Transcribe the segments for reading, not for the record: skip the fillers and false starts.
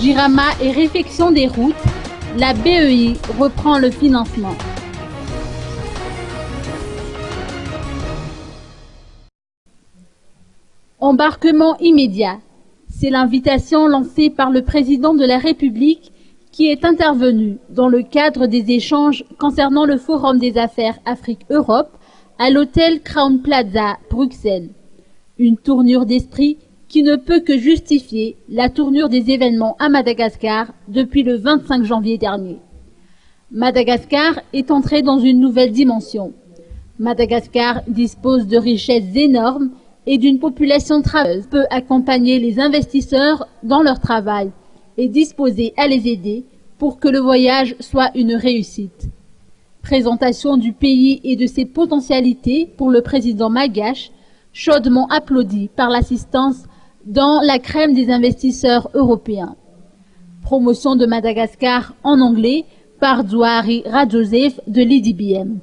Jirama et réfection des routes, la BEI reprend le financement. Embarquement immédiat. C'est l'invitation lancée par le président de la République qui est intervenu dans le cadre des échanges concernant le Forum des affaires Afrique-Europe à l'hôtel Crown Plaza, Bruxelles. Une tournure d'esprit qui ne peut que justifier la tournure des événements à Madagascar depuis le 25 janvier dernier. Madagascar est entré dans une nouvelle dimension. Madagascar dispose de richesses énormes et d'une population travailleuse, peut accompagner les investisseurs dans leur travail et disposer à les aider pour que le voyage soit une réussite. Présentation du pays et de ses potentialités pour le président malgache, chaudement applaudi par l'assistance dans la crème des investisseurs européens. Promotion de Madagascar en anglais par Zouari Radjoseph de l'IDBM.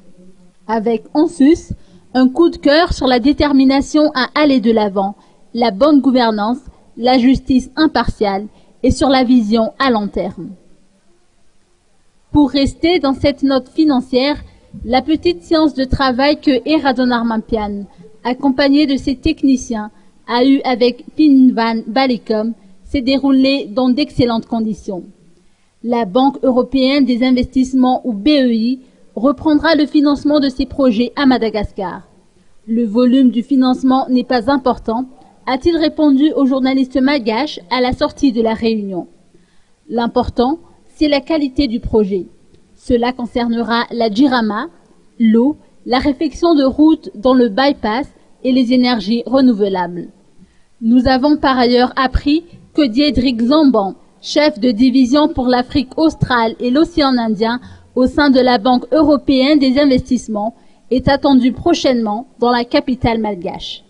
Avec en sus un coup de cœur sur la détermination à aller de l'avant, la bonne gouvernance, la justice impartiale et sur la vision à long terme. Pour rester dans cette note financière, la petite séance de travail que Eradon Armampian, accompagné de ses techniciens, a eu avec Pinvan Balekom s'est déroulée dans d'excellentes conditions. La Banque européenne des investissements ou BEI reprendra le financement de ces projets à Madagascar. Le volume du financement n'est pas important, a-t-il répondu au journaliste malgache à la sortie de la réunion. L'important, c'est la qualité du projet. Cela concernera la Jirama, l'eau, la réfection de routes dans le bypass et les énergies renouvelables. Nous avons par ailleurs appris que Diedrik Zamban, chef de division pour l'Afrique australe et l'océan Indien au sein de la Banque européenne des investissements, est attendu prochainement dans la capitale malgache.